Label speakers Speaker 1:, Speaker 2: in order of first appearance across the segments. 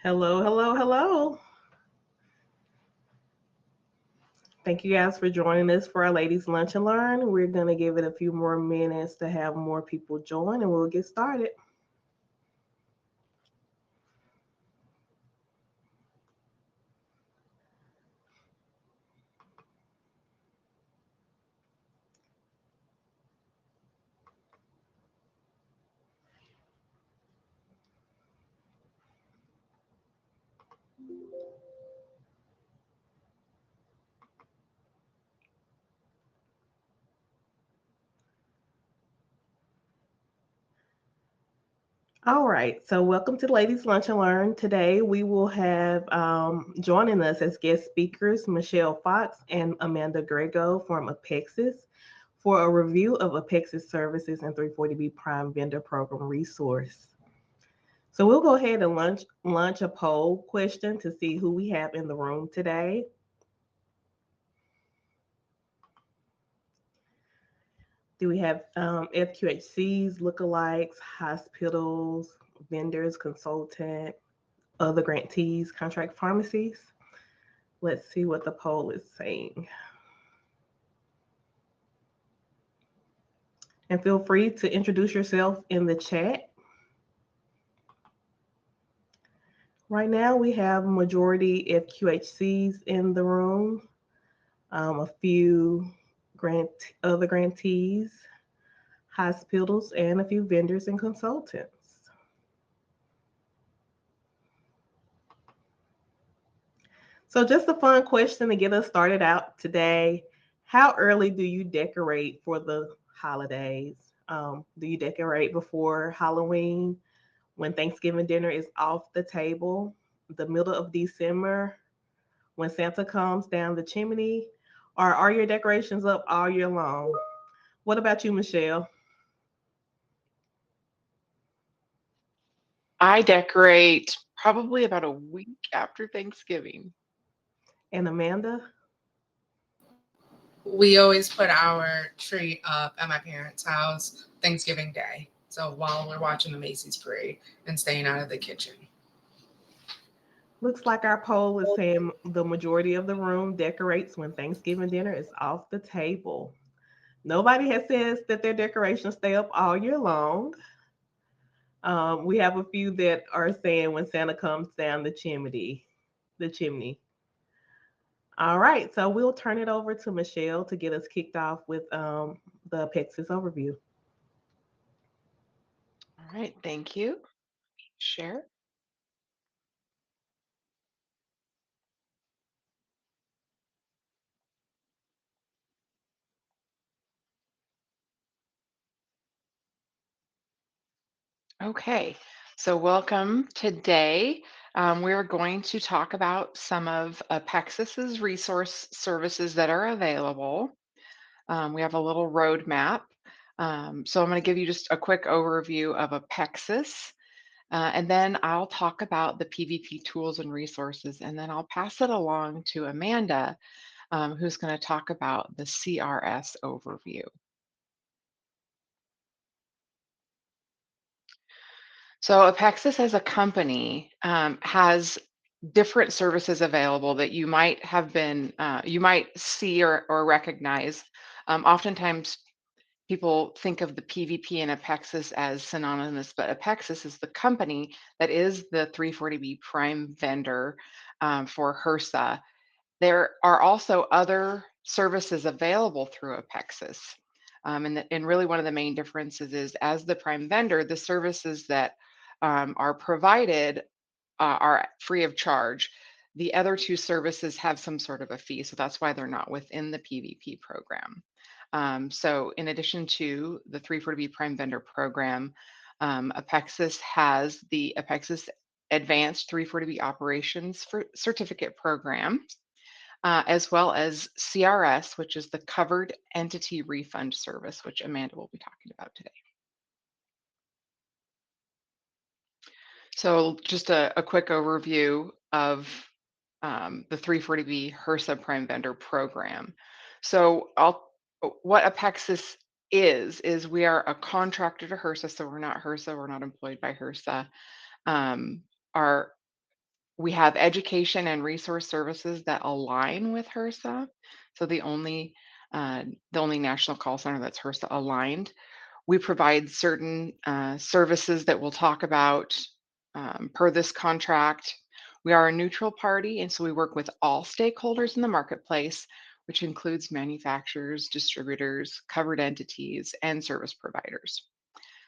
Speaker 1: Hello, hello, hello. Thank you guys for joining us for our ladies' lunch and learn. We're going to give it a few more minutes to have more people join and we'll get started. All right, so welcome to Ladies' Lunch and Learn. Today we will have joining us as guest speakers Michelle Fox and Amanda Grego from Apexus for a review of Apexus services and 340B Prime Vendor Program resource. So we'll go ahead and launch a poll question to see who we have in the room today. Do we have FQHCs, lookalikes, hospitals, vendors, consultant, other grantees, contract pharmacies? Let's see what the poll is saying. And feel free to introduce yourself in the chat. Right now, we have majority FQHCs in the room, a few other grantees, hospitals, and a few vendors and consultants. So, just a fun question to get us started out today. How early do you decorate for the holidays? Do you decorate before Halloween, when Thanksgiving dinner is off the table, the middle of December, when Santa comes down the chimney, or are your decorations up all year long? What about you, Michelle
Speaker 2: I decorate probably about a week after Thanksgiving.
Speaker 1: and Amanda?
Speaker 3: We always put our tree up at my parents' house Thanksgiving Day. So while we're watching the Macy's parade and staying out of the kitchen.
Speaker 1: Looks like our poll is saying the majority of the room decorates when Thanksgiving dinner is off the table. Nobody has said that their decorations stay up all year long. We have a few that are saying when Santa comes down the chimney. The chimney. All right, so we'll turn it over to Michelle to get us kicked off with the Apexus overview.
Speaker 2: All right, thank you. Share. Okay, so welcome today. We're going to talk about some of Apexus's resource services that are available. We have a little roadmap. So I'm going to give you just a quick overview of Apexus. And then I'll talk about the PVP tools and resources, and then I'll pass it along to Amanda, who's going to talk about the CRS overview. So Apexus as a company has different services available that you might have been, you might see or recognize. Oftentimes people think of the PVP and Apexus as synonymous, but Apexus is the company that is the 340B prime vendor for HRSA. There are also other services available through Apexus. And really one of the main differences is as the prime vendor, the services that are provided are free of charge. The other two services have some sort of a fee, so that's why they're not within the PVP program. So in addition to the 340B Prime Vendor Program, Apexus has the Apexus Advanced 340B Operations for Certificate Program, as well as CRS, which is the Covered Entity Refund Service, which Amanda will be talking about today. So just a quick overview of the 340B HRSA Prime Vendor Program. So what Apexus is we are a contractor to HRSA, so we're not HRSA, we're not employed by HRSA. Our We have education and resource services that align with HRSA. So the only national call center that's HRSA aligned. We provide certain services that we'll talk about per this contract. We are a neutral party, and so we work with all stakeholders in the marketplace, which includes manufacturers, distributors, covered entities, and service providers.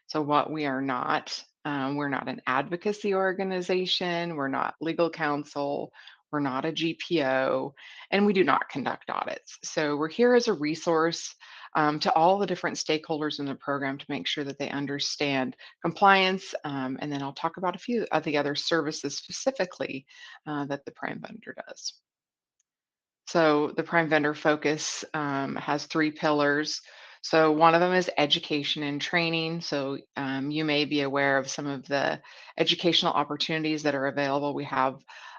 Speaker 2: So, what we are not, we're not an advocacy organization, we're not legal counsel, we're not a GPO, and we do not conduct audits. So, we're here as a resource to all the different stakeholders in the program to make sure that they understand compliance. And then I'll talk about a few of the other services specifically that the prime vendor does. So the prime vendor focus has three pillars. So one of them is education and training. So you may be aware of some of the educational opportunities that are available. We have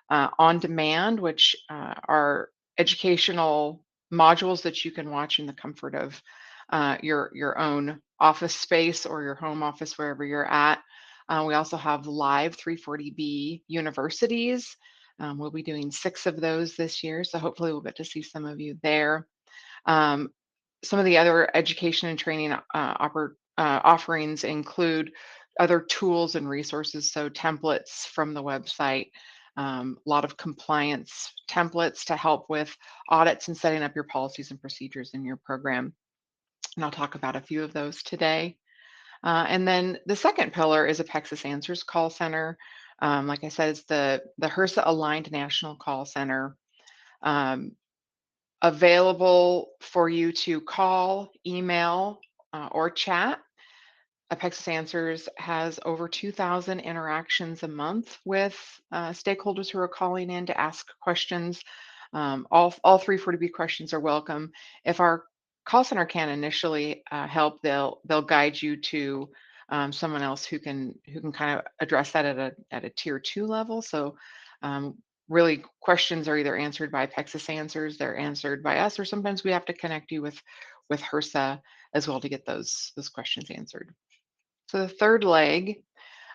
Speaker 2: on demand, which are educational modules that you can watch in the comfort of your own office space or your home office, wherever you're at. We also have live 340B universities. We'll be doing 6 of those this year, so hopefully we'll get to see some of you there. Um, some of the other education and training offerings include other tools and resources, so templates from the website, a lot of compliance templates to help with audits and setting up your policies and procedures in your program. And I'll talk about a few of those today. And then the second pillar is Apexus Answers Call Center. Like I said, it's the HRSA aligned national call center, um, available for you to call, email, or chat. Apexus Answers has over 2,000 interactions a month with stakeholders who are calling in to ask questions. All 340B questions are welcome. If our call center can initially help, they'll guide you to someone else who can kind of address that at a tier 2 level. So um, really questions are either answered by Apexus Answers, they're answered by us, or sometimes we have to connect you with HRSA as well to get those questions answered. So the third leg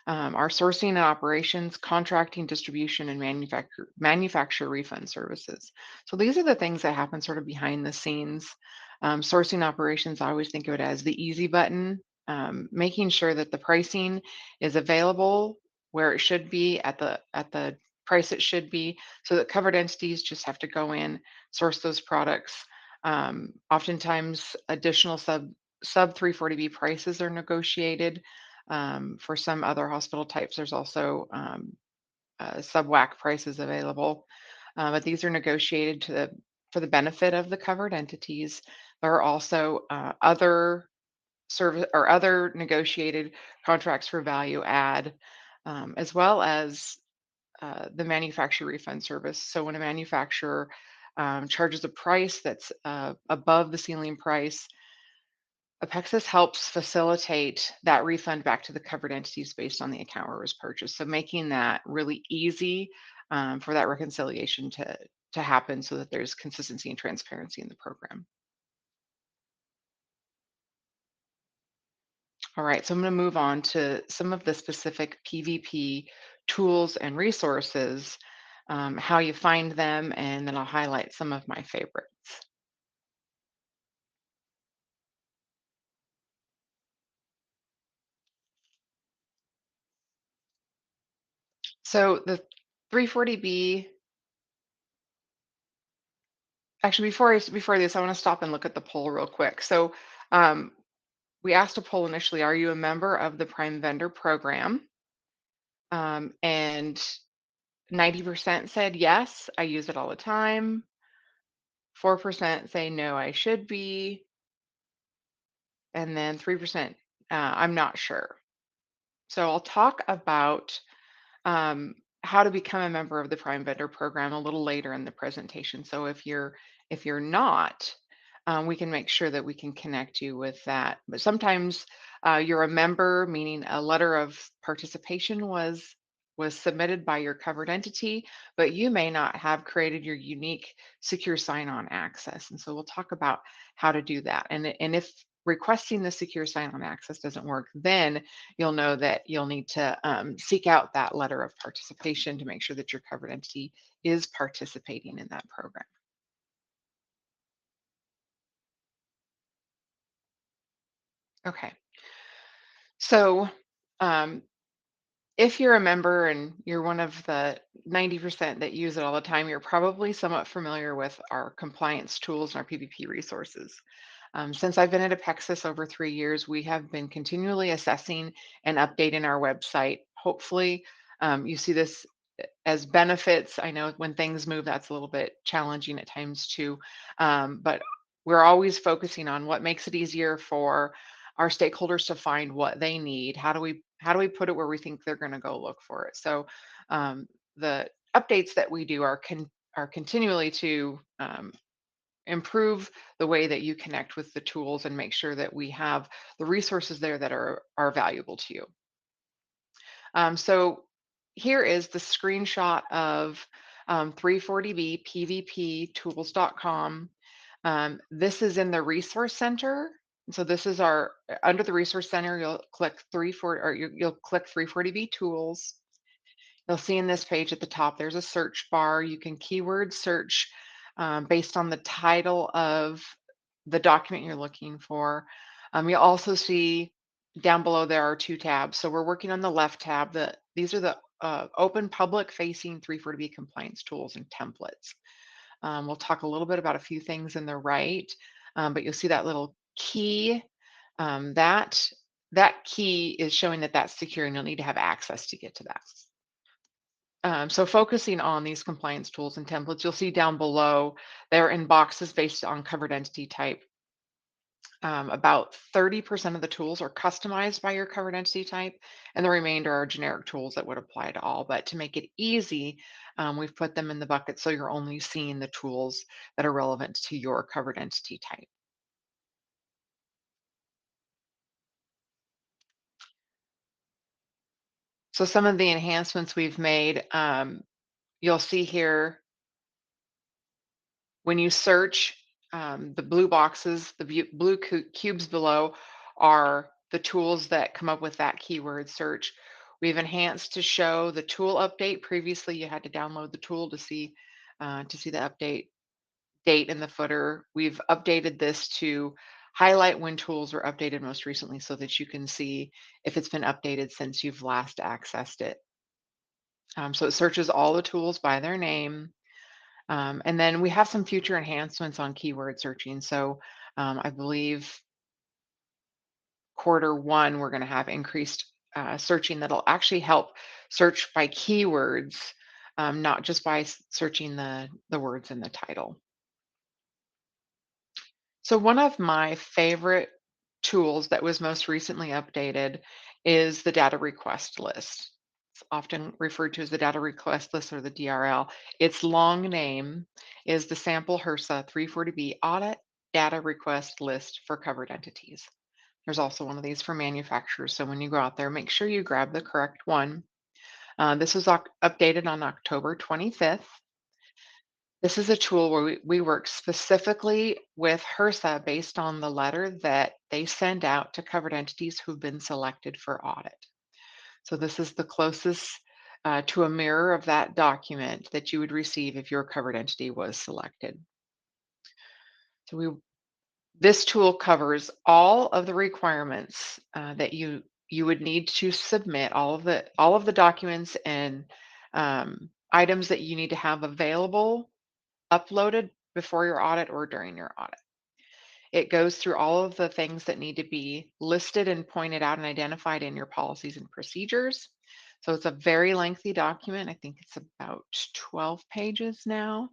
Speaker 2: are sourcing and operations, contracting, distribution, and manufacturer refund services. So these are the things that happen sort of behind the scenes. Sourcing operations, I always think of it as the easy button, making sure that the pricing is available where it should be at the price it should be, so that covered entities just have to go in, source those products. Oftentimes, additional sub 340B prices are negotiated. For some other hospital types, there's also sub WAC prices available, but these are negotiated for the benefit of the covered entities. There are also other service or other negotiated contracts for value add, as well as the manufacturer refund service. So when a manufacturer charges a price that's above the ceiling price, Apexus helps facilitate that refund back to the covered entities based on the account where it was purchased. So making that really easy for that reconciliation to happen so that there's consistency and transparency in the program. All right, so I'm going to move on to some of the specific PVP tools and resources, how you find them, and then I'll highlight some of my favorites. So the 340B, actually before this, I want to stop and look at the poll real quick. So um, we asked a poll initially, are you a member of the Prime Vendor Program? And 90% said yes, I use it all the time. 4% say no, I should be. And then 3%, I'm not sure. So I'll talk about um, how to become a member of the Prime Vendor Program a little later in the presentation. So if you're not, we can make sure that we can connect you with that. But sometimes you're a member, meaning a letter of participation was submitted by your covered entity, but you may not have created your unique secure sign-on access. And so we'll talk about how to do that. And if requesting the secure sign-on access doesn't work, then you'll know that you'll need to seek out that letter of participation to make sure that your covered entity is participating in that program. Okay, so um, if you're a member and you're one of the 90% that use it all the time, you're probably somewhat familiar with our compliance tools and our PVP resources. Since I've been at Apexus over 3 years, we have been continually assessing and updating our website. Hopefully, you see this as benefits. I know when things move, that's a little bit challenging at times too. But we're always focusing on what makes it easier for our stakeholders to find what they need. How do we put it where we think they're going to go look for it? So the updates that we do are continually to improve the way that you connect with the tools and make sure that we have the resources there that are valuable to you. So here is the screenshot of 340B pvptools.com. This is in the resource center. So this is our under the resource center. You'll click 340 or you'll click 340B tools. You'll see in this page at the top, there's a search bar. You can keyword search based on the title of the document you're looking for. You'll also see down below there are two tabs. So we're working on the left tab. These are the open public facing 340B compliance tools and templates. We'll talk a little bit about a few things in the right, but you'll see that little key. That key is showing that that's secure and you'll need to have access to get to that. So focusing on these compliance tools and templates, you'll see down below, they're in boxes based on covered entity type. About 30% of the tools are customized by your covered entity type, and the remainder are generic tools that would apply to all. But to make it easy, we've put them in the bucket so you're only seeing the tools that are relevant to your covered entity type. So some of the enhancements we've made, you'll see here when you search, the blue boxes, the blue cubes below are the tools that come up with that keyword search. We've enhanced to show the tool update. Previously, you had to download the tool to see the update date in the footer. We've updated this to highlight when tools were updated most recently so that you can see if it's been updated since you've last accessed it. So it searches all the tools by their name. And then we have some future enhancements on keyword searching. So I believe Q1, we're going to have increased searching that'll actually help search by keywords, not just by searching the words in the title. So one of my favorite tools that was most recently updated is the data request list. It's often referred to as the data request list or the DRL. Its long name is the sample HRSA 340B audit data request list for covered entities. There's also one of these for manufacturers. So when you go out there, make sure you grab the correct one. This was updated on October 25th. This is a tool where we work specifically with HRSA based on the letter that they send out to covered entities who've been selected for audit. So this is the closest to a mirror of that document that you would receive if your covered entity was selected. So this tool covers all of the requirements that you would need to submit, all of the documents and items that you need to have available uploaded before your audit or during your audit. It goes through all of the things that need to be listed and pointed out and identified in your policies and procedures. So it's a very lengthy document. I think it's about 12 pages now,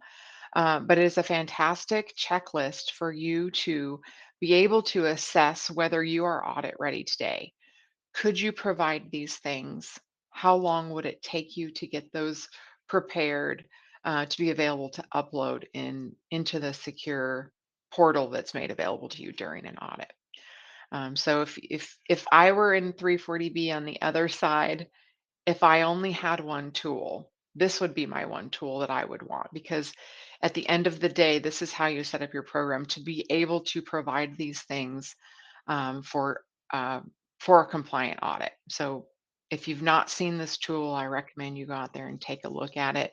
Speaker 2: but it is a fantastic checklist for you to be able to assess whether you are audit ready today. Could you provide these things? How long would it take you to get those prepared to be available to upload into the secure portal that's made available to you during an audit? So if I were in 340B on the other side, if I only had one tool, this would be my one tool that I would want, because at the end of the day, this is how you set up your program to be able to provide these things for for a compliant audit. So if you've not seen this tool, I recommend you go out there and take a look at it.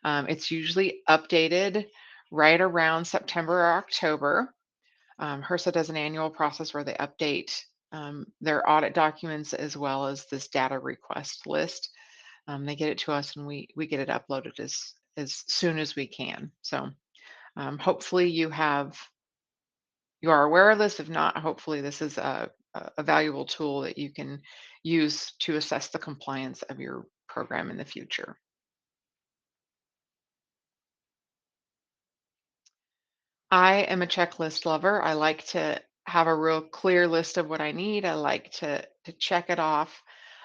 Speaker 2: It's usually updated right around September or October. HRSA does an annual process where they update their audit documents as well as this data request list. They get it to us and we get it uploaded as soon as we can. So hopefully you are aware of this. If not, hopefully this is a valuable tool that you can use to assess the compliance of your program in the future. I am a checklist lover. I like to have a real clear list of what I need. I like to check it off.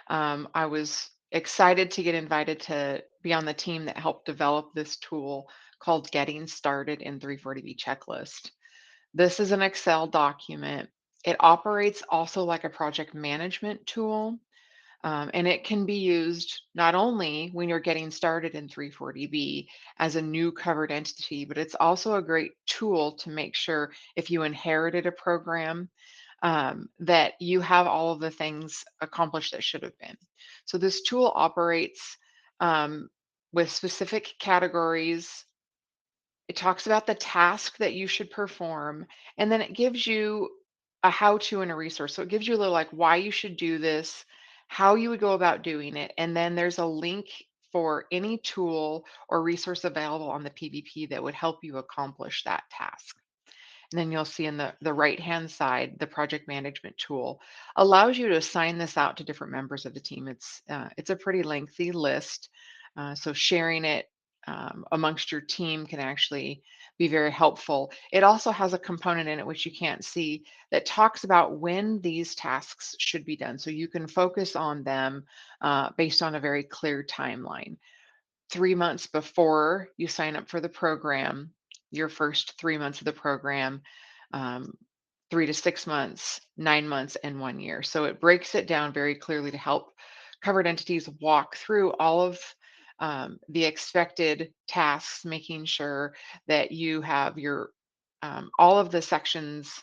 Speaker 2: I was excited to get invited to be on the team that helped develop this tool called Getting Started in 340B Checklist. This is an Excel document. It operates also like a project management tool. And it can be used not only when you're getting started in 340B as a new covered entity, but it's also a great tool to make sure if you inherited a program that you have all of the things accomplished that should have been. So this tool operates with specific categories. It talks about the task that you should perform, and then it gives you a how to and a resource. So it gives you a little like why you should do this, how you would go about doing it, and then there's a link for any tool or resource available on the PVP that would help you accomplish that task. And then you'll see in the right-hand side, the project management tool allows you to assign this out to different members of the team. It's a pretty lengthy list, so sharing it amongst your team can actually be very helpful. It also has a component in it which you can't see that talks about when these tasks should be done, so you can focus on them based on a very clear timeline. 3 months before you sign up for the program, your first 3 months of the program, um, 3 to 6 months, 9 months, and 1 year. So it breaks it down very clearly to help covered entities walk through all of the expected tasks, making sure that you have your all of the sections,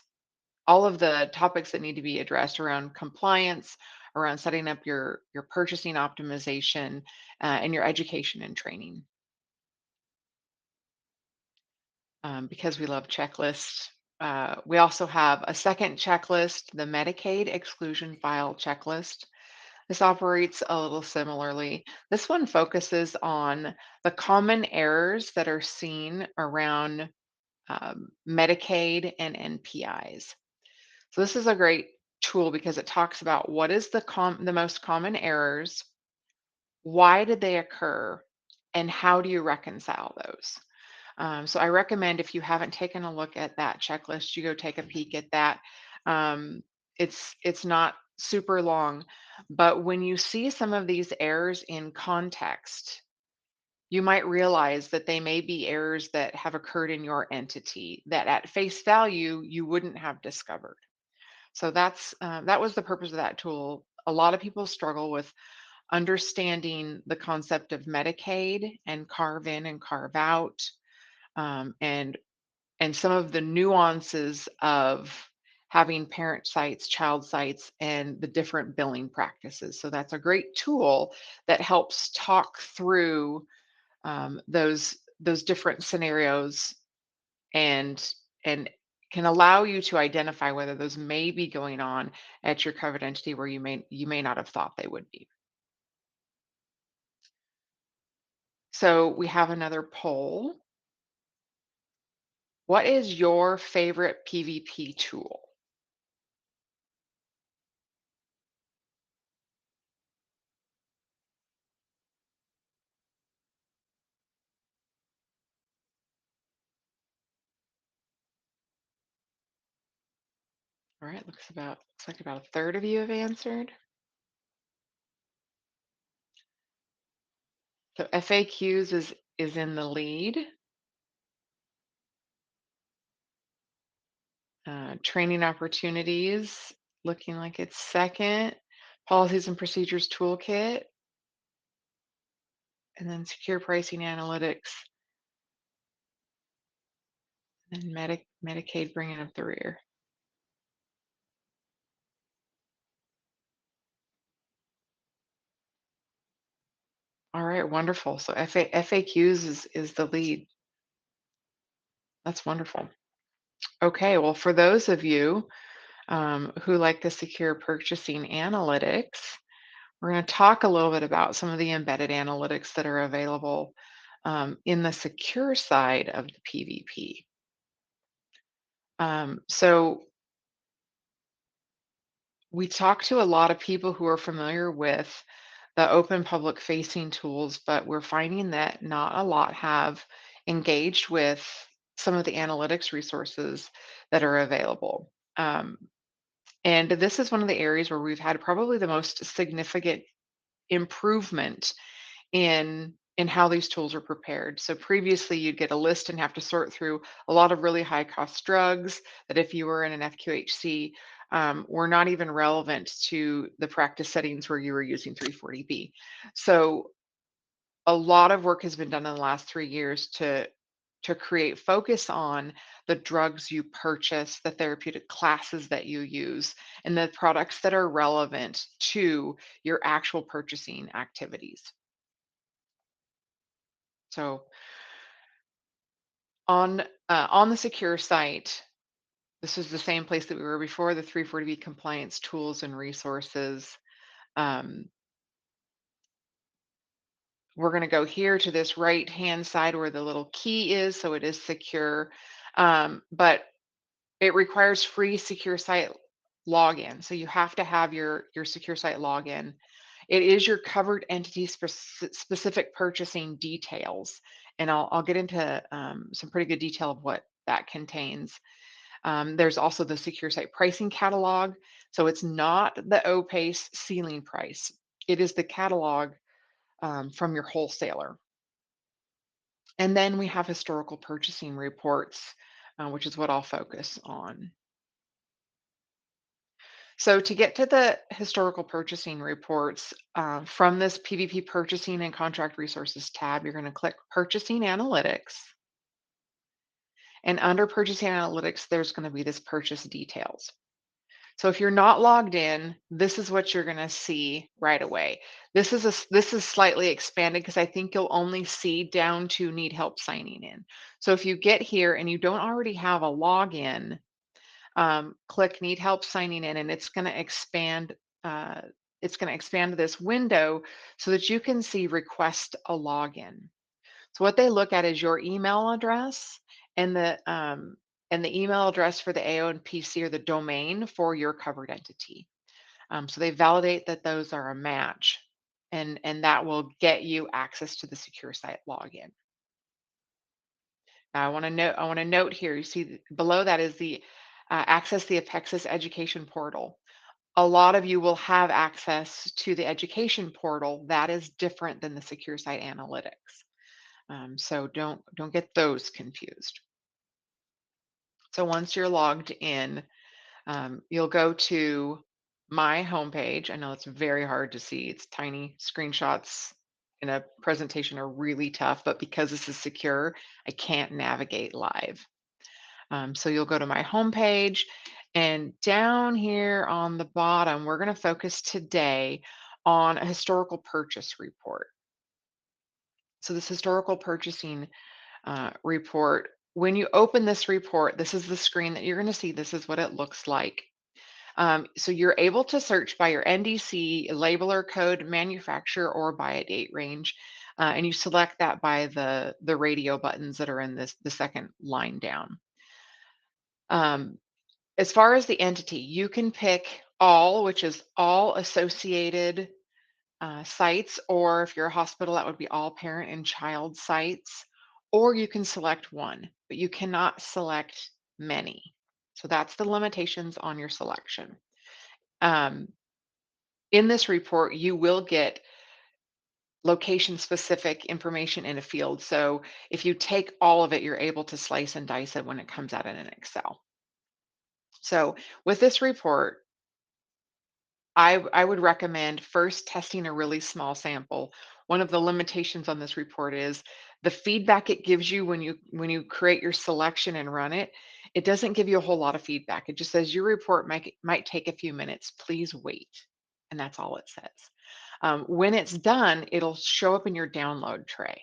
Speaker 2: all of the topics that need to be addressed around compliance, around setting up your purchasing optimization, and your education and training. Because we love checklists, we also have a second checklist, the Medicaid exclusion file checklist. This operates a little similarly. This one focuses on the common errors that are seen around Medicaid and NPIs. So this is a great tool because it talks about what is the most common errors, why did they occur, and how do you reconcile those? So I recommend if you haven't taken a look at that checklist, you go take a peek at that. Um, it's not super long, but when you see some of these errors in context, you might realize that they may be errors that have occurred in your entity that at face value you wouldn't have discovered. So that was the purpose of that tool. A lot of people struggle with understanding the concept of Medicaid and carve in and carve out, um, and and some of the nuances of having parent sites, child sites, and the different billing practices. So that's a great tool that helps talk through those different scenarios and can allow you to identify whether those may be going on at your covered entity where you may not have thought they would be. So we have another poll. What is your favorite PVP tool? All right, looks like about a third of you have answered. So FAQs is in the lead. Training opportunities looking like it's second. Policies and procedures toolkit, and then secure pricing analytics, and Medicaid bringing up the rear. All right, wonderful. So FAQs is the lead. That's wonderful. Okay, well, for those of you who like the secure purchasing analytics, we're going to talk a little bit about some of the embedded analytics that are available in the secure side of the PVP. So we talk to a lot of people who are familiar with the open public facing tools, but we're finding that not a lot have engaged with some of the analytics resources that are available. And this is one of the areas where we've had probably the most significant improvement in how these tools are prepared. So previously you'd get a list and have to sort through a lot of really high cost drugs that if you were in an FQHC were not even relevant to the practice settings where you were using 340B. So a lot of work has been done in the last 3 years to create focus on the drugs you purchase, the therapeutic classes that you use, and the products that are relevant to your actual purchasing activities. So on the secure site, this is the same place that we were before, the 340B compliance tools and resources. Um, we're going to go here to this right hand side where the little key is, so it is secure. But it requires free secure site login. So you have to have your secure site login. It is your covered entity specific purchasing details. And I'll get into some pretty good detail of what that contains. There's also the secure site pricing catalog. So it's not the OPACE ceiling price. It is the catalog from your wholesaler. And then we have historical purchasing reports, which is what I'll focus on. So to get to the historical purchasing reports from this PVP Purchasing and Contract Resources tab, you're going to click Purchasing Analytics. And under Purchasing Analytics, there's going to be this Purchase Details. So if you're not logged in, this is what you're going to see right away. This is slightly expanded because I think you'll only see down to need help signing in. So if you get here and you don't already have a login, click need help signing in, and it's going to expand. This window so that you can see request a login. So what they look at is your email address and the email address for the AO and PC or the domain for your covered entity. So they validate that those are a match, and that will get you access to the secure site login. Now I want to note here. You see below that is the access the Apexus education portal. A lot of you will have access to the education portal that is different than the secure site analytics. So don't get those confused. So once you're logged in, you'll go to my homepage. I know it's very hard to see. It's tiny. Screenshots in a presentation are really tough, but because this is secure, I can't navigate live. So you'll go to my homepage, and down here on the bottom, we're going to focus today on a historical purchase report. So this historical purchasing report, when you open this report, this is the screen that you're going to see. This is what it looks like. So you're able to search by your NDC, labeler code, manufacturer, or by a date range. And you select that by the radio buttons that are in the second line down. As far as the entity, you can pick all, which is all associated sites, or if you're a hospital, that would be all parent and child sites, or you can select one, but you cannot select many. So that's the limitations on your selection. In this report, you will get location specific information in a field. So if you take all of it, you're able to slice and dice it when it comes out in an Excel. So with this report, I would recommend first testing a really small sample. One of the limitations on this report is the feedback it gives you when you create your selection and run it. It doesn't give you a whole lot of feedback. It just says your report might take a few minutes. Please wait, and that's all it says. When it's done, it'll show up in your download tray.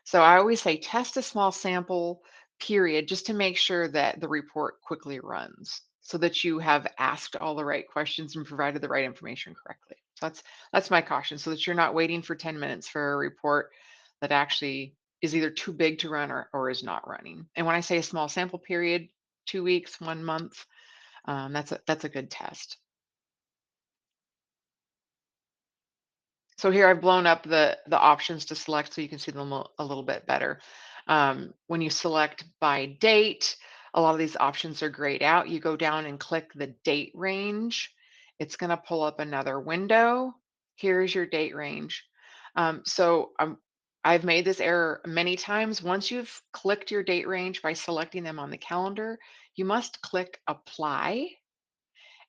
Speaker 2: So I always say test a small sample period just to make sure that the report quickly runs so that you have asked all the right questions and provided the right information correctly. So that's my caution, so that you're not waiting for 10 minutes for a report that actually is either too big to run or is not running. And when I say a small sample period, 2 weeks, 1 month, that's a good test. So here I've blown up the options to select so you can see them a little bit better. When you select by date, a lot of these options are grayed out. You go down and click the date range. It's going to pull up another window. Here's your date range. I've made this error many times. Once you've clicked your date range by selecting them on the calendar, you must click apply,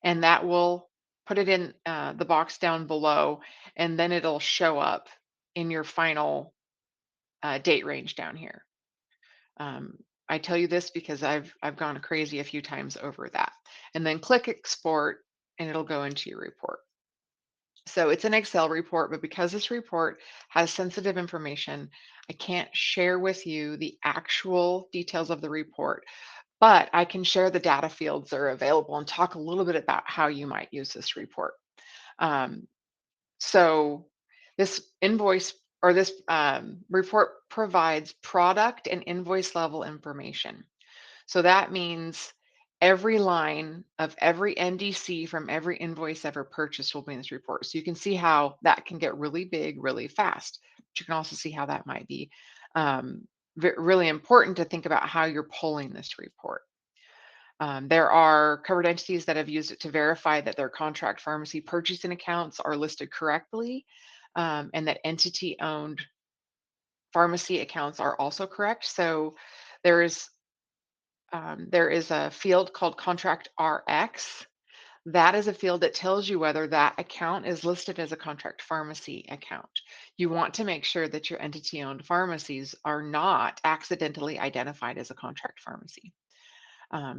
Speaker 2: and that will put it in the box down below, and then it'll show up in your final date range down here. Um, I tell you this because I've gone crazy a few times over that. And then click export, and it'll go into your report. So it's an Excel report, but because this report has sensitive information, I can't share with you the actual details of the report, but I can share the data fields that are available and talk a little bit about how you might use this report. Um, so this invoice or this report provides product and invoice level information. So that means every line of every NDC from every invoice ever purchased will be in this report. So you can see how that can get really big really fast. But you can also see how that might be really important to think about how you're pulling this report. There are covered entities that have used it to verify that their contract pharmacy purchasing accounts are listed correctly, and that entity-owned pharmacy accounts are also correct. So there is a field called Contract RX. That is a field that tells you whether that account is listed as a contract pharmacy account. You want to make sure that your entity-owned pharmacies are not accidentally identified as a contract pharmacy.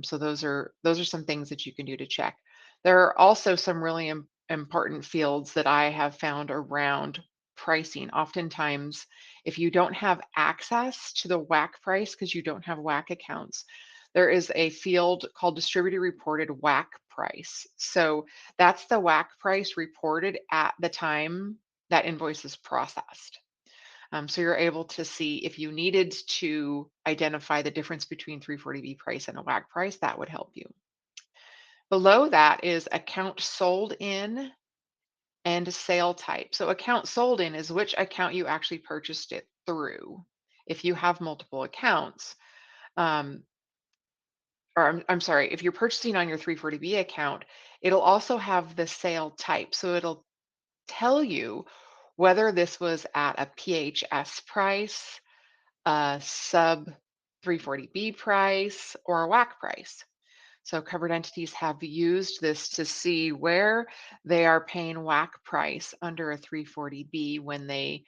Speaker 2: So those are some things that you can do to check. There are also some really important fields that I have found around pricing. Oftentimes, if you don't have access to the WAC price because you don't have WAC accounts, there is a field called distributor reported WAC price. So that's the WAC price reported at the time that invoice is processed. So you're able to see if you needed to identify the difference between 340B price and a WAC price, that would help you. Below that is account sold in and sale type. So account sold in is which account you actually purchased it through. If you have multiple accounts, or I'm sorry, if you're purchasing on your 340B account, it'll also have the sale type. So it'll tell you whether this was at a PHS price, a sub 340B price, or a WAC price. So covered entities have used this to see where they are paying WAC price under a 340B when they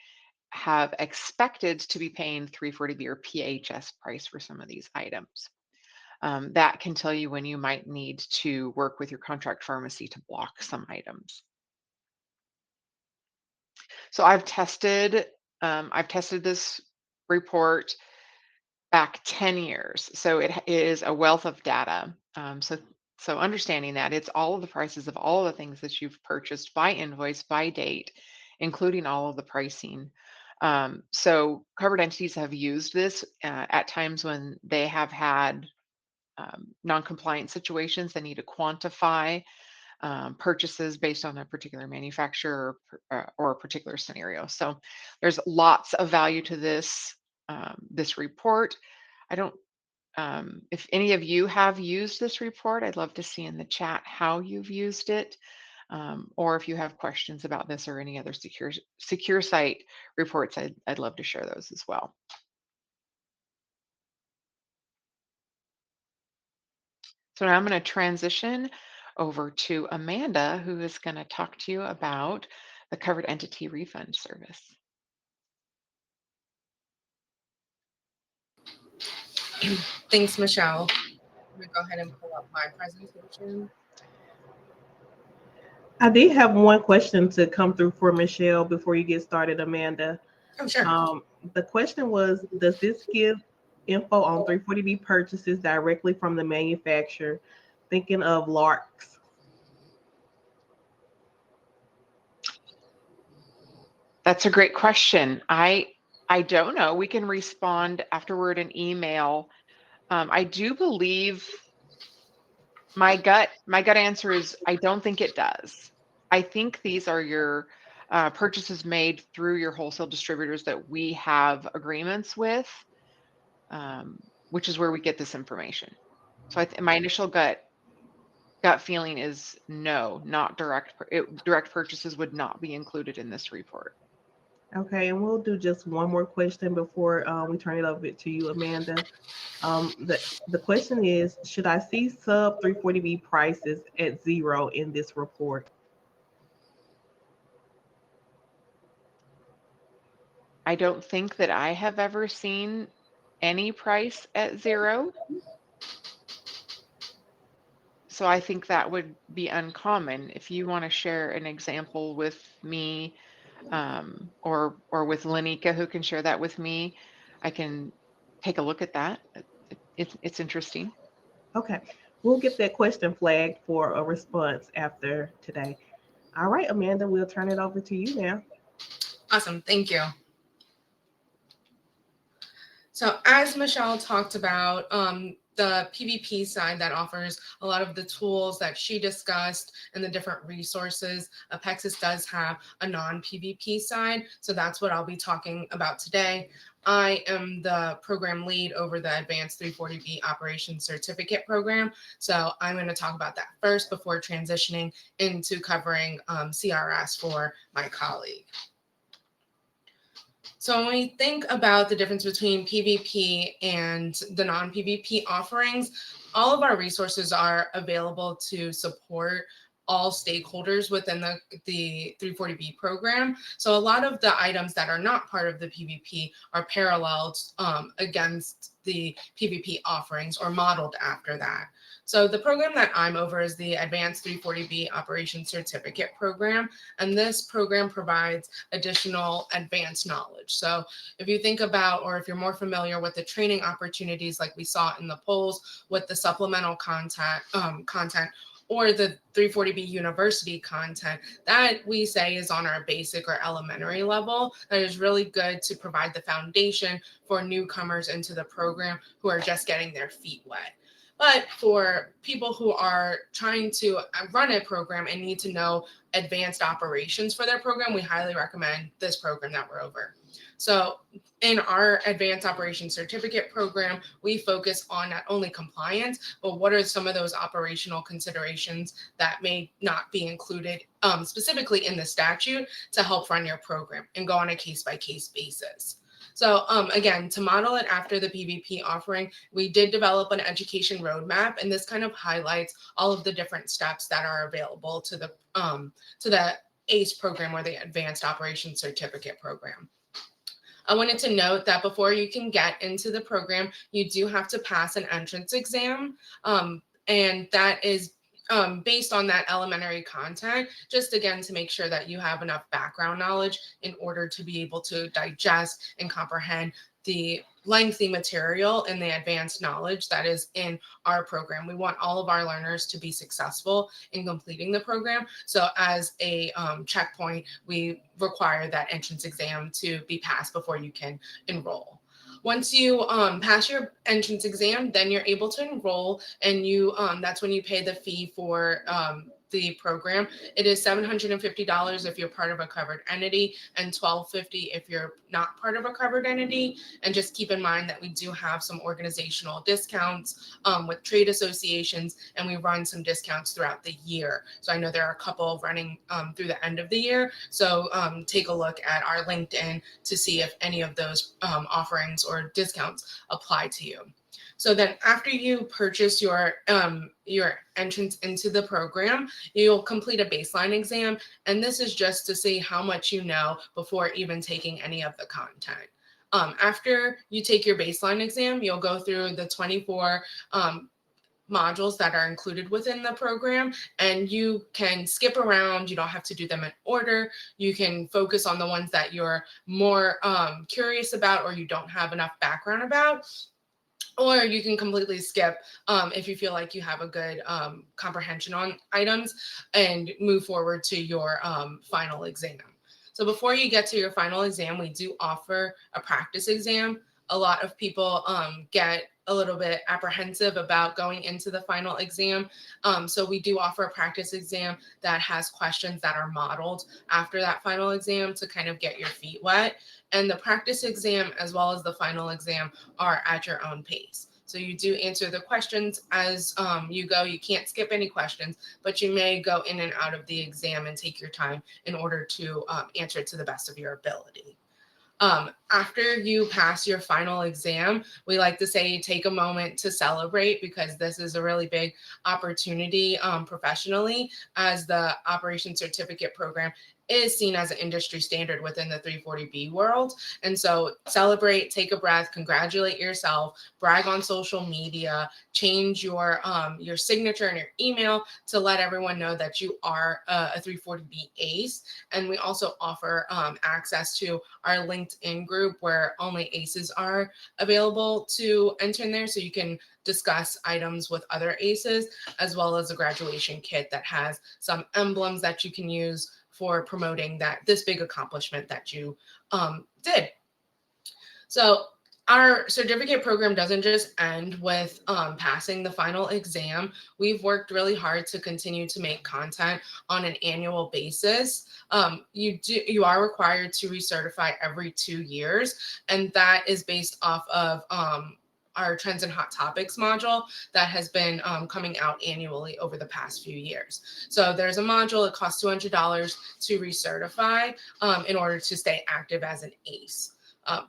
Speaker 2: have expected to be paying 340B or PHS price for some of these items. That can tell you when you might need to work with your contract pharmacy to block some items. So I've tested this report back 10 years. So it is a wealth of data. So understanding that it's all of the prices of all of the things that you've purchased by invoice, by date, including all of the pricing. So covered entities have used this at times when they have had non-compliant situations. They need to quantify purchases based on a particular manufacturer or a particular scenario. So there's lots of value to this this report. I don't, if any of you have used this report, I'd love to see in the chat how you've used it, or if you have questions about this or any other secure site reports, I'd love to share those as well. So now I'm going to transition over to Amanda, who is going to talk to you about the covered entity refund service.
Speaker 3: Thanks, Michelle. I'm going to go ahead and pull up my presentation.
Speaker 1: I did have one question to come through for Michelle before you get started, Amanda.
Speaker 3: Oh, sure.
Speaker 1: Um, the question was, does this give info on 340B purchases directly from the manufacturer? Thinking of Larks.
Speaker 2: That's a great question. I don't know. We can respond afterward in email. I do believe my gut answer is I don't think it does. I think these are your purchases made through your wholesale distributors that we have agreements with, um, which is where we get this information. So my initial gut feeling is no, not direct purchases would not be included in this report.
Speaker 1: Okay, and we'll do just one more question before we turn it over to you, Amanda. The question is, should I see sub 340B prices at zero in this report?
Speaker 2: I don't think that I have ever seen any price at zero. So I think that would be uncommon. If you want to share an example with me, or with Lanika, who can share that with me, I can take a look at that. It's interesting.
Speaker 1: Okay, we'll get that question flagged for a response after today. All right, Amanda, we'll turn it over to you now.
Speaker 3: Awesome. Thank you. So as Michelle talked about, the PvP side that offers a lot of the tools that she discussed and the different resources, Apexus does have a non-PvP side. So that's what I'll be talking about today. I am the program lead over the Advanced 340B Operations Certificate Program. So I'm going to talk about that first before transitioning into covering CRS for my colleague. So when we think about the difference between PvP and the non-PvP offerings, all of our resources are available to support all stakeholders within the 340B program. So a lot of the items that are not part of the PvP are paralleled against the PvP offerings or modeled after that. So the program that I'm over is the Advanced 340B Operations Certificate Program, and this program provides additional advanced knowledge. So if you think about, or if you're more familiar with the training opportunities like we saw in the polls with the supplemental content or the 340B university content that we say is on our basic or elementary level, that is really good to provide the foundation for newcomers into the program who are just getting their feet wet. But for people who are trying to run a program and need to know advanced operations for their program, we highly recommend this program that we're over. So in our advanced operations certificate program, we focus on not only compliance, but what are some of those operational considerations that may not be included specifically in the statute to help run your program and go on a case-by-case basis. So again, to model it after the PvP offering, we did develop an education roadmap, and this kind of highlights all of the different steps that are available to the ACE program, or the Advanced Operations Certificate Program. I wanted to note that before you can get into the program, you do have to pass an entrance exam, and that is based on that elementary content, just again to make sure that you have enough background knowledge in order to be able to digest and comprehend the lengthy material and the advanced knowledge that is in our program. We want all of our learners to be successful in completing the program. So as a checkpoint, we require that entrance exam to be passed before you can enroll. Once you pass your entrance exam, then you're able to enroll, and that's when you pay the fee for the program. It is $750 if you're part of a covered entity, and $1,250 if you're not part of a covered entity. And just keep in mind that we do have some organizational discounts with trade associations, and we run some discounts throughout the year. So I know there are a couple running through the end of the year. So take a look at our LinkedIn to see if any of those offerings or discounts apply to you. So then after you purchase your entrance into the program, you'll complete a baseline exam. And this is just to see how much you know before even taking any of the content. After you take your baseline exam, you'll go through the 24 modules that are included within the program, and you can skip around. You don't have to do them in order. You can focus on the ones that you're more curious about or you don't have enough background about, or you can completely skip if you feel like you have a good comprehension on items and move forward to your final exam. So before you get to your final exam, we do offer a practice exam. A lot of people get a little bit apprehensive about going into the final exam. So we do offer a practice exam that has questions that are modeled after that final exam to kind of get your feet wet. And the practice exam as well as the final exam are at your own pace. So you do answer the questions as you go. You can't skip any questions, but you may go in and out of the exam and take your time in order to answer it to the best of your ability. After you pass your final exam, we like to say take a moment to celebrate, because this is a really big opportunity professionally, as the Operations Certificate Program is seen as an industry standard within the 340B world. And so celebrate, take a breath, congratulate yourself, brag on social media, change your signature and your email to let everyone know that you are a 340B ACE. And we also offer access to our LinkedIn group where only ACEs are available to enter in there. So you can discuss items with other ACEs, as well as a graduation kit that has some emblems that you can use for promoting this big accomplishment that you did. So our certificate program doesn't just end with passing the final exam. We've worked really hard to continue to make content on an annual basis. You are required to recertify every 2 years, and that is based off of our Trends and Hot Topics module that has been coming out annually over the past few years. So there's a module, it costs $200 to recertify in order to stay active as an ACE.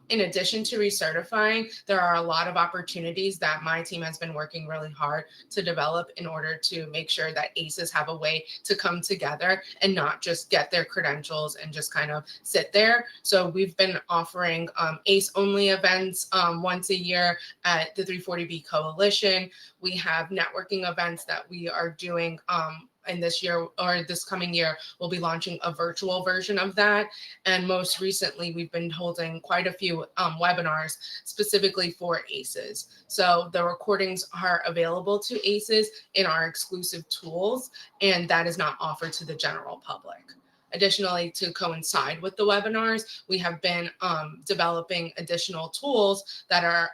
Speaker 3: In addition to recertifying, there are a lot of opportunities that my team has been working really hard to develop in order to make sure that ACEs have a way to come together and not just get their credentials and just kind of sit there. So we've been offering ACE-only events once a year at the 340B Coalition. We have networking events that we are doing and this year or this coming year, we'll be launching a virtual version of that. And most recently, we've been holding quite a few webinars specifically for ACEs. So the recordings are available to ACEs in our exclusive tools, and that is not offered to the general public. Additionally, to coincide with the webinars, we have been developing additional tools that are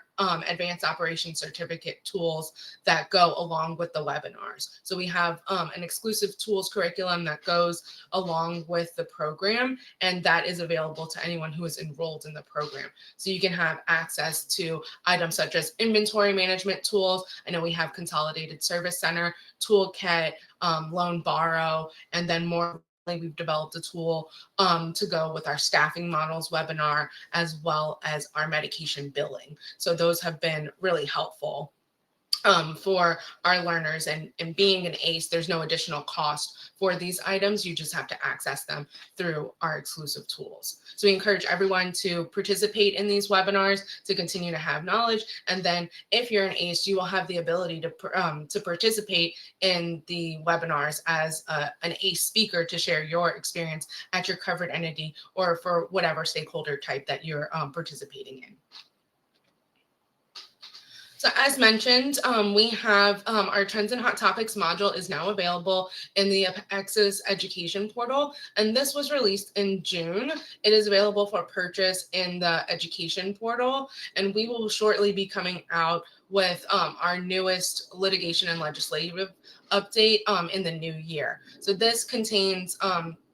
Speaker 3: advanced operations certificate tools that go along with the webinars. So we have an exclusive tools curriculum that goes along with the program, and that is available to anyone who is enrolled in the program. So you can have access to items such as inventory management tools. I know we have Consolidated Service Center, Toolkit, Loan Borrow, and then more we've developed a tool to go with our staffing models webinar, as well as our medication billing. So those have been really helpful for our learners, and being an ACE, there's no additional cost for these items. You just have to access them through our exclusive tools. So we encourage everyone to participate in these webinars to continue to have knowledge. And then if you're an ACE, you will have the ability to participate in the webinars as an ACE speaker to share your experience at your covered entity or for whatever stakeholder type that you're participating in. So as mentioned, we have our Trends and Hot Topics module is now available in the Apexus education portal, and this was released in June. It is available for purchase in the education portal, and we will shortly be coming out with our newest litigation and legislative update in the new year. So this contains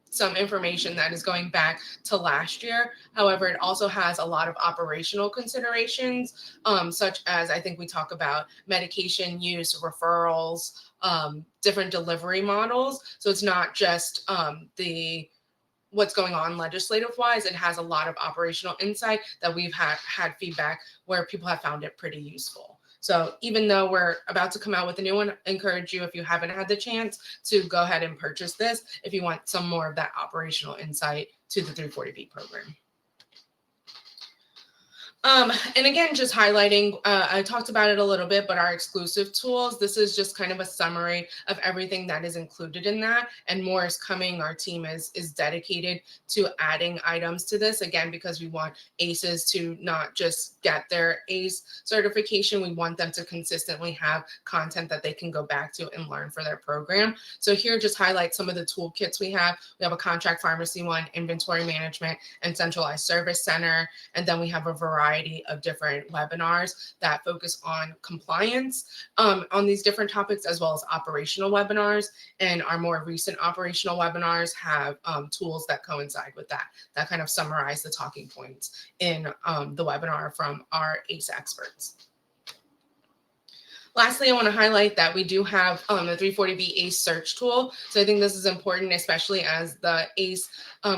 Speaker 3: some information that is going back to last year. However, it also has a lot of operational considerations, such as I think we talk about medication use, referrals, different delivery models. So it's not just what's going on legislative wise. It has a lot of operational insight that we've had feedback where people have found it pretty useful. So even though we're about to come out with a new one, I encourage you, if you haven't had the chance, to go ahead and purchase this if you want some more of that operational insight to the 340B program. And again, just highlighting, I talked about it a little bit, but our exclusive tools, this is just kind of a summary of everything that is included in that, and more is coming. Our team is dedicated to adding items to this, again, because we want ACEs to not just get their ACE certification, we want them to consistently have content that they can go back to and learn for their program. So here, just highlight some of the toolkits we have. We have a contract pharmacy one, inventory management, and centralized service center. And then we have a variety of different webinars that focus on compliance on these different topics, as well as operational webinars. And our more recent operational webinars have tools that coincide with that, that kind of summarize the talking points in the webinar from our ACE experts. Lastly, I want to highlight that we do have the 340B ACE search tool. So I think this is important, especially as the ACE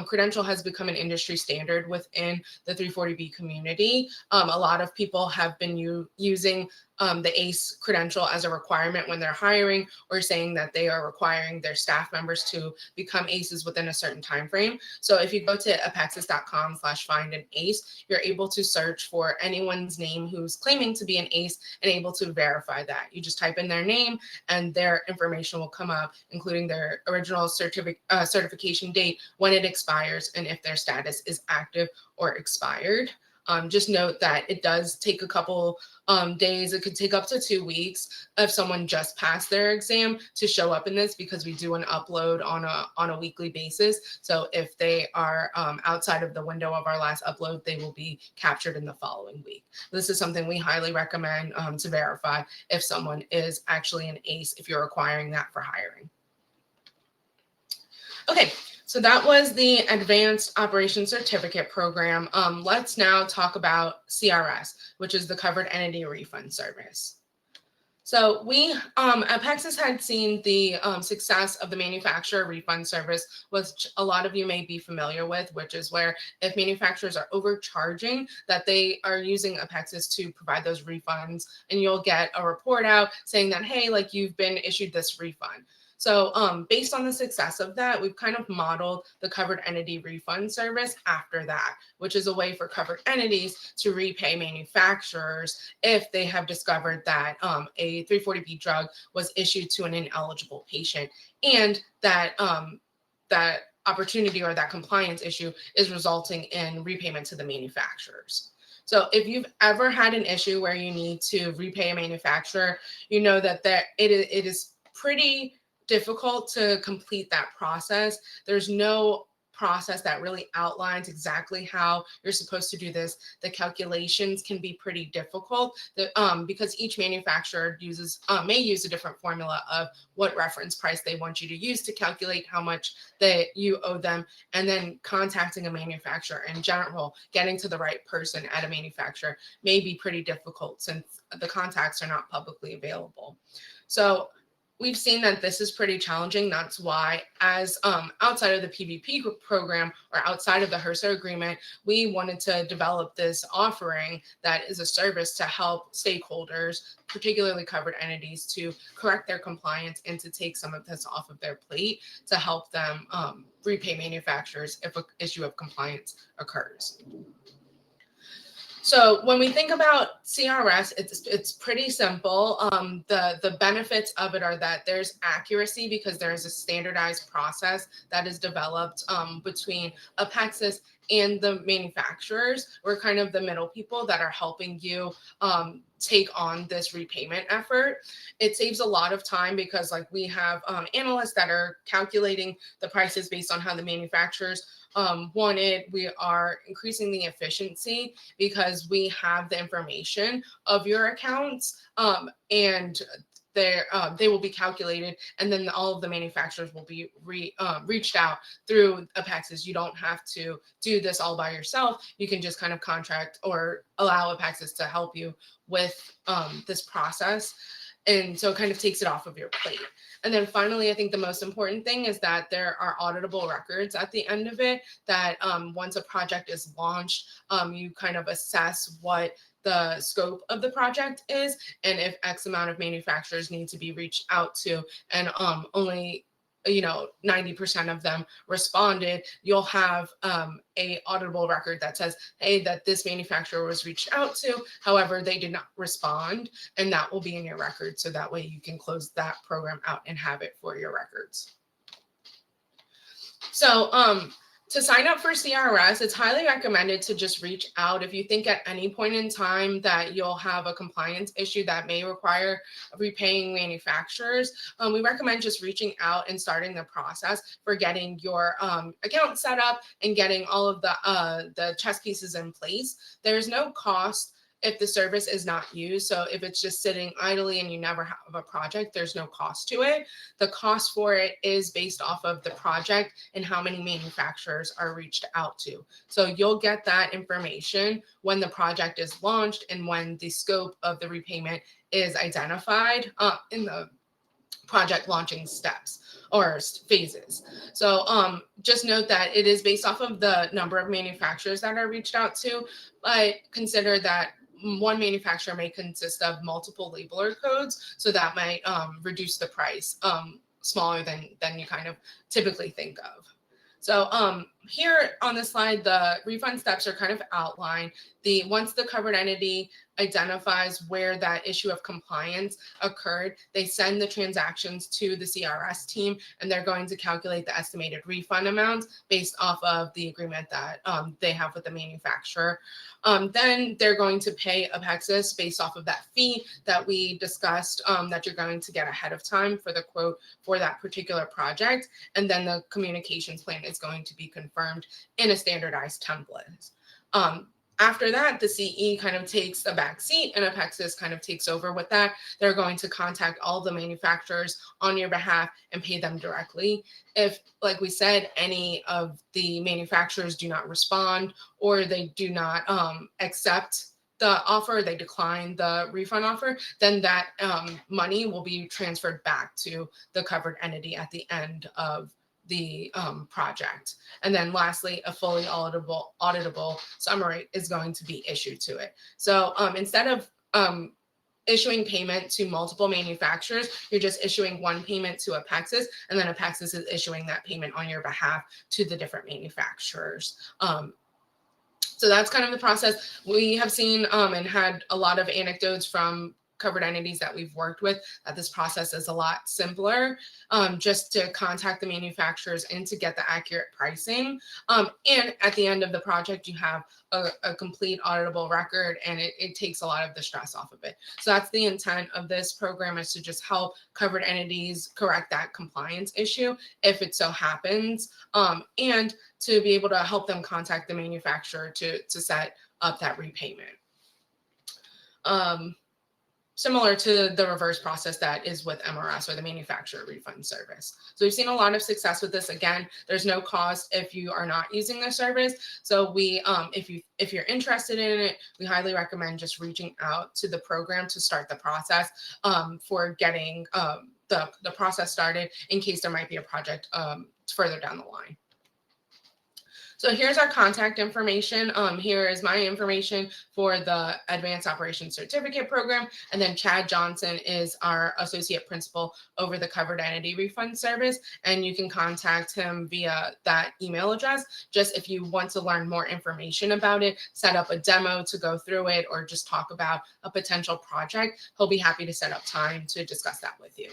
Speaker 3: credential has become an industry standard within the 340B community. A lot of people have been using the ACE credential as a requirement when they're hiring, or saying that they are requiring their staff members to become ACEs within a certain time frame. So if you go to apexus.com/find an ACE, you're able to search for anyone's name who's claiming to be an ACE and able to verify that. You just type in their name and their information will come up, including their original certification date, when it expires, and if their status is active or expired. Just note that it does take a couple days. It could take up to 2 weeks if someone just passed their exam to show up in this, because we do an upload on a weekly basis. So if they are outside of the window of our last upload, they will be captured in the following week. This is something we highly recommend to verify if someone is actually an ACE, if you're requiring that for hiring. Okay, so that was the Advanced Operations Certificate Program. Let's now talk about CRS, which is the Covered Entity Refund Service. So we, Apexus had seen the success of the manufacturer refund service, which a lot of you may be familiar with, which is where if manufacturers are overcharging, that they are using Apexus to provide those refunds, and you'll get a report out saying that, hey, like, you've been issued this refund. So based on the success of that, we've kind of modeled the covered entity refund service after that, which is a way for covered entities to repay manufacturers if they have discovered that a 340B drug was issued to an ineligible patient, and that that opportunity or that compliance issue is resulting in repayment to the manufacturers. So if you've ever had an issue where you need to repay a manufacturer, you know that it is pretty difficult to complete that process. There's no process that really outlines exactly how you're supposed to do this. The calculations can be pretty difficult because each manufacturer may use a different formula of what reference price they want you to use to calculate how much that you owe them, and then contacting a manufacturer in general, getting to the right person at a manufacturer may be pretty difficult since the contacts are not publicly available. So we've seen that this is pretty challenging. That's why, as outside of the PVP program or outside of the HRSA agreement, we wanted to develop this offering that is a service to help stakeholders, particularly covered entities, to correct their compliance and to take some of this off of their plate to help them repay manufacturers if an issue of compliance occurs. So when we think about CRS, it's pretty simple. The benefits of it are that there's accuracy because there is a standardized process that is developed between Apexus and the manufacturers. We're kind of the middle people that are helping you take on this repayment effort. It saves a lot of time because, like, we have analysts that are calculating the prices based on how the manufacturers wanted. We are increasing the efficiency because we have the information of your accounts and they will be calculated, and then all of the manufacturers will be reached out through Apexus. You don't have to do this all by yourself. You can just kind of contract or allow Apexus to help you with this process. And so it kind of takes it off of your plate. And then finally, I think the most important thing is that there are auditable records at the end of it, that once a project is launched, you kind of assess what the scope of the project is and if X amount of manufacturers need to be reached out to, and only 90% of them responded, you'll have a auditable record that says, hey, that this manufacturer was reached out to, however, they did not respond, and that will be in your record. So that way you can close that program out and have it for your records. So to sign up for CRS, it's highly recommended to just reach out. If you think at any point in time that you'll have a compliance issue that may require repaying manufacturers, we recommend just reaching out and starting the process for getting your account set up and getting all of the chess pieces in place. There's no cost if the service is not used. So if it's just sitting idly and you never have a project, there's no cost to it. The cost for it is based off of the project and how many manufacturers are reached out to. So you'll get that information when the project is launched and when the scope of the repayment is identified in the project launching steps or phases. So just note that it is based off of the number of manufacturers that are reached out to, but consider that one manufacturer may consist of multiple labeler codes, so that might reduce the price smaller than you kind of typically think of. So here on the slide, the refund steps are kind of outlined. Once the covered entity identifies where that issue of compliance occurred, they send the transactions to the CRS team, and they're going to calculate the estimated refund amounts based off of the agreement that they have with the manufacturer. Then they're going to pay Apexus based off of that fee that we discussed that you're going to get ahead of time for the quote for that particular project. And then the communications plan is going to be confirmed in a standardized template. After that, the CE kind of takes a back seat and Apexus kind of takes over with that. They're going to contact all the manufacturers on your behalf and pay them directly. If, like we said, any of the manufacturers do not respond or they do not accept the offer, they decline the refund offer, then that money will be transferred back to the covered entity at the end of the project. And then lastly, a fully auditable summary is going to be issued to it. So instead of issuing payment to multiple manufacturers, you're just issuing one payment to Apexus, and then Apexus is issuing that payment on your behalf to the different manufacturers. So that's kind of the process. We have seen and had a lot of anecdotes from covered entities that we've worked with that this process is a lot simpler, just to contact the manufacturers and to get the accurate pricing. And at the end of the project, you have a complete auditable record, and it takes a lot of the stress off of it. So that's the intent of this program, is to just help covered entities correct that compliance issue if it so happens, and to be able to help them contact the manufacturer to set up that repayment. Similar to the reverse process that is with MRS, or the manufacturer refund service. So we've seen a lot of success with this. Again, there's no cost if you are not using the service. So we, if you're interested in it, we highly recommend just reaching out to the program to start the process for getting the process started in case there might be a project further down the line. So here's our contact information. Here is my information for the Advanced Operations Certificate Program. And then Chad Johnson is our Associate Principal over the Covered Entity Refund Service. And you can contact him via that email address. Just if you want to learn more information about it, set up a demo to go through it, or just talk about a potential project, he'll be happy to set up time to discuss that with you.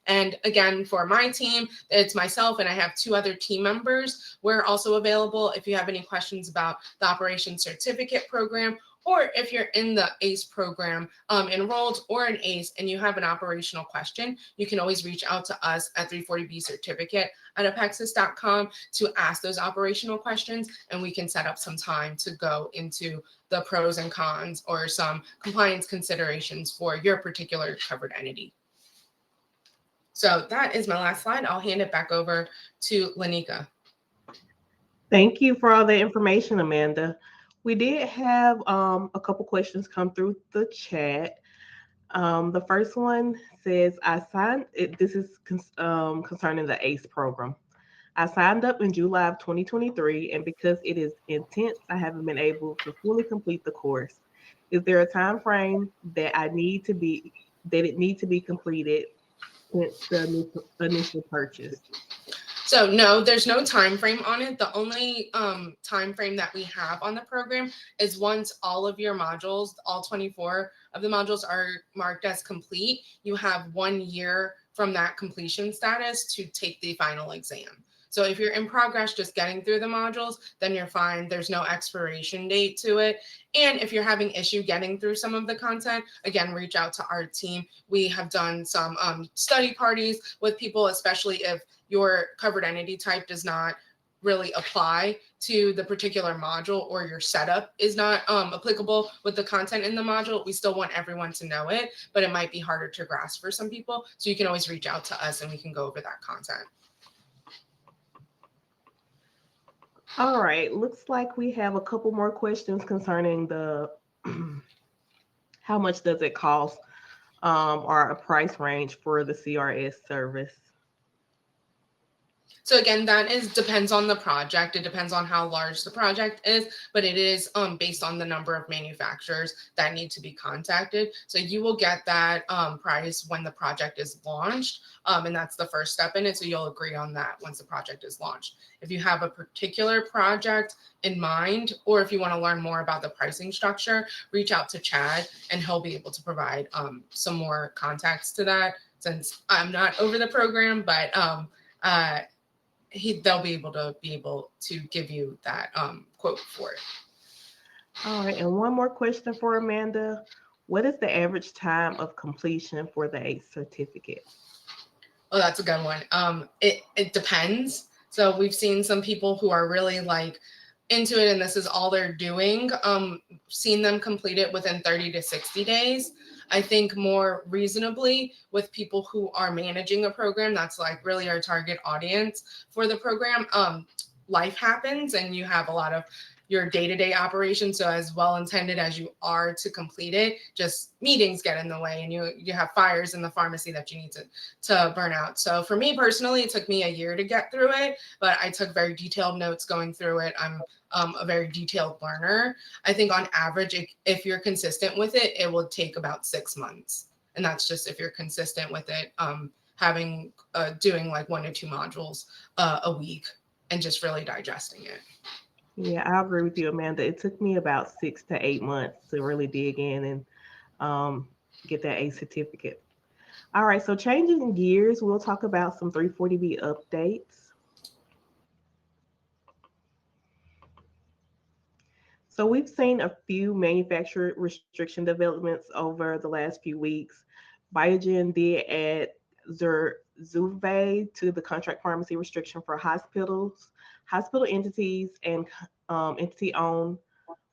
Speaker 3: And again, for my team, it's myself and I have 2 other team members. We're also available if you have any questions about the Operations Certificate Program, or if you're in the ACE program, enrolled or an ACE, and you have an operational question, you can always reach out to us at 340bcertificate@apexus.com to ask those operational questions, and we can set up some time to go into the pros and cons or some compliance considerations for your particular covered entity. So that is my last slide. I'll hand it back over to Lanika.
Speaker 1: Thank you for all the information, Amanda. We did have a couple questions come through the chat. The first one says, this is concerning the ACE program. I signed up in July of 2023, and because it is intense, I haven't been able to fully complete the course. Is there a time frame that it needs to be completed, since the initial purchase?
Speaker 3: So no, there's no time frame on it. The only time frame that we have on the program is once all of your modules, all 24 of the modules are marked as complete, you have 1 year from that completion status to take the final exam. So if you're in progress just getting through the modules, then you're fine. There's no expiration date to it. And if you're having issue getting through some of the content, again, reach out to our team. We have done some study parties with people, especially if your covered entity type does not really apply to the particular module, or your setup is not applicable with the content in the module. We still want everyone to know it, but it might be harder to grasp for some people. So you can always reach out to us and we can go over that content.
Speaker 1: All right, looks like we have a couple more questions concerning the how much does it cost, or a price range for the CRS service.
Speaker 3: So again, that depends on the project. It depends on how large the project is, but it is based on the number of manufacturers that need to be contacted. So you will get that price when the project is launched, and that's the first step in it. So you'll agree on that once the project is launched. If you have a particular project in mind, or if you want to learn more about the pricing structure, reach out to Chad and he'll be able to provide some more context to that, since I'm not over the program, but they'll be able to give you that quote for it.
Speaker 1: All right, and one more question for Amanda. What is the average time of completion for the ACE certificate?
Speaker 3: Oh, that's a good one. It depends. So we've seen some people who are really like into it and this is all they're doing, seen them complete it within 30 to 60 days. I think more reasonably with people who are managing a program, that's like really our target audience for the program. Life happens and you have a lot of your day-to-day operations. So as well intended as you are to complete it, just meetings get in the way and you have fires in the pharmacy that you need to burn out. So for me personally, it took me a year to get through it, but I took very detailed notes going through it. I'm a very detailed learner. I think on average, if you're consistent with it, it will take about 6 months. And that's just if you're consistent with it, doing like 1 to 2 modules a week and just really digesting it.
Speaker 1: Yeah, I agree with you, Amanda. It took me about 6 to 8 months to really dig in and get that ACE certificate. All right, so changing gears, we'll talk about some 340B updates. So we've seen a few manufacturer restriction developments over the last few weeks. Biogen did add Zurzuvae to the contract pharmacy restriction for hospitals. Hospital entities and entity-owned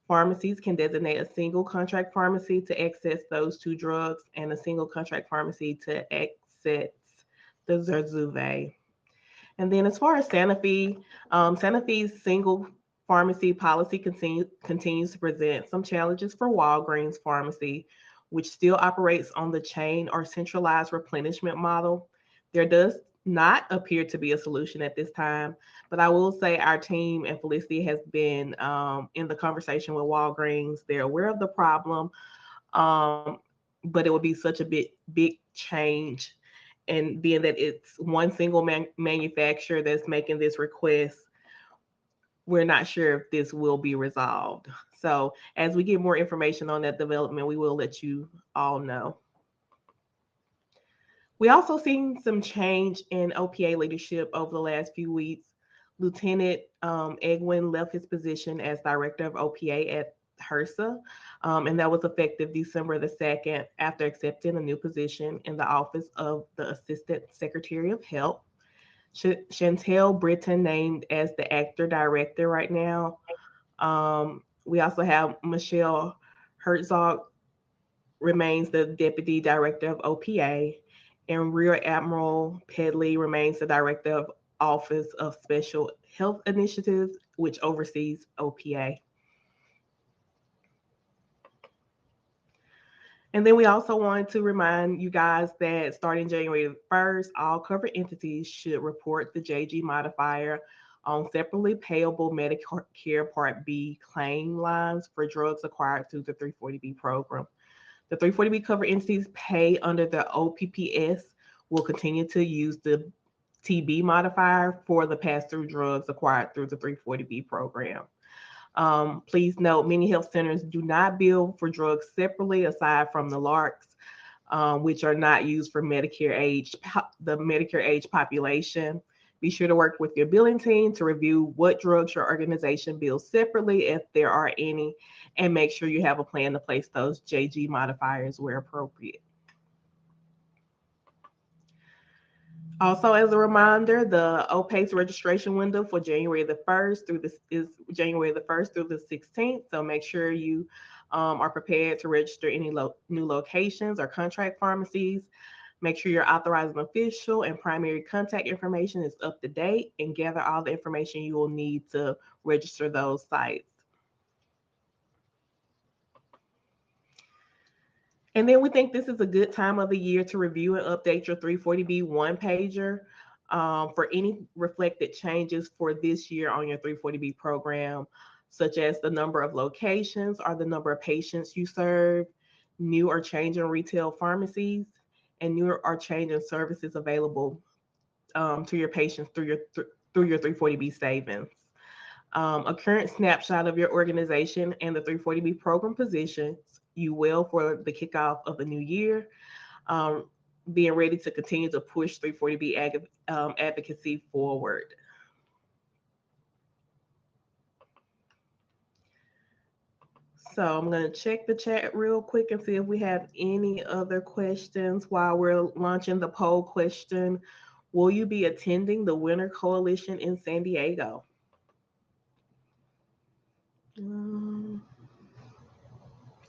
Speaker 1: pharmacies can designate a single contract pharmacy to access those two drugs and a single contract pharmacy to access the Zurzuvae. And then as far as Sanofi, Sanofi's single pharmacy policy continues to present some challenges for Walgreens Pharmacy, which still operates on the chain or centralized replenishment model. There does not appear to be a solution at this time, but I will say our team and Felicity has been in the conversation with Walgreens. They're aware of the problem, um, but it would be such a big change. And being that it's one single manufacturer that's making this request, we're not sure if this will be resolved. So as we get more information on that development, we will let you all know. We also seen some change in OPA leadership over the last few weeks. Lieutenant Egwin left his position as director of OPA at HRSA, and that was effective December the 2nd after accepting a new position in the office of the Assistant Secretary of Health. Chantel Britton named as the actor director right now. We also have Michelle Herzog remains the deputy director of OPA, and Rear Admiral Pedley remains the director of Office of Special Health Initiatives, which oversees OPA. And then we also wanted to remind you guys that starting January 1st, all covered entities should report the JG modifier on separately payable Medicare Part B claim lines for drugs acquired through the 340B program. The 340B covered entities pay under the OPPS will continue to use the TB modifier for the pass-through drugs acquired through the 340B program. Please note, many health centers do not bill for drugs separately aside from the LARCs, which are not used for the Medicare age population. Be sure to work with your billing team to review what drugs your organization bills separately, if there are any, and make sure you have a plan to place those JG modifiers where appropriate. Also, as a reminder, the OPACE registration window for January the 1st through this is January the 1st through the 16th. So make sure you are prepared to register any new locations or contract pharmacies. Make sure your authorizing official and primary contact information is up to date, and gather all the information you will need to register those sites. And then we think this is a good time of the year to review and update your 340B one-pager for any reflected changes for this year on your 340B program, such as the number of locations or the number of patients you serve, new or changing retail pharmacies, and new or changing services available to your patients through your 340B savings. A current snapshot of your organization and the 340B program positions you will for the kickoff of the new year, being ready to continue to push 340B advocacy forward. So I'm going to check the chat real quick and see if we have any other questions while we're launching the poll question. Will you be attending the Winter Coalition in San Diego?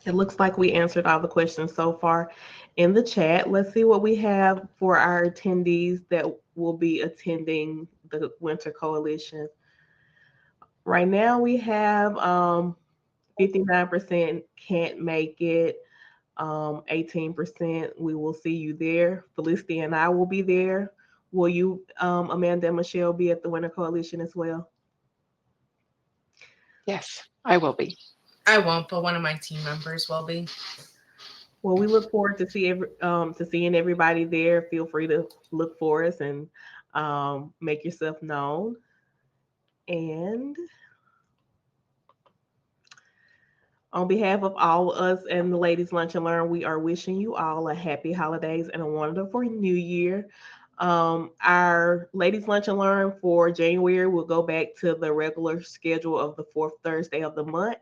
Speaker 1: It looks like we answered all the questions so far in the chat. Let's see what we have for our attendees that will be attending the Winter Coalition. Right now we have 59% can't make it, 18% we will see you there. Felicity and I will be there. Will you, Amanda and Michelle, be at the Winter Coalition as well?
Speaker 2: Yes, I will be.
Speaker 3: I won't, but one of my team members will be.
Speaker 1: Well, we look forward to seeing everybody there. Feel free to look for us and make yourself known. And on behalf of all of us and the Ladies Lunch and Learn, we are wishing you all a happy holidays and a wonderful new year. Our Ladies Lunch and Learn for January will go back to the regular schedule of the fourth Thursday of the month.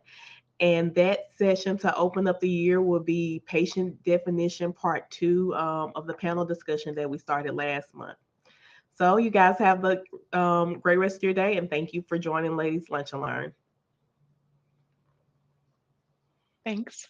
Speaker 1: And that session to open up the year will be patient definition part 2 of the panel discussion that we started last month. So you guys have a great rest of your day, and thank you for joining Ladies Lunch and Learn.
Speaker 2: Thanks.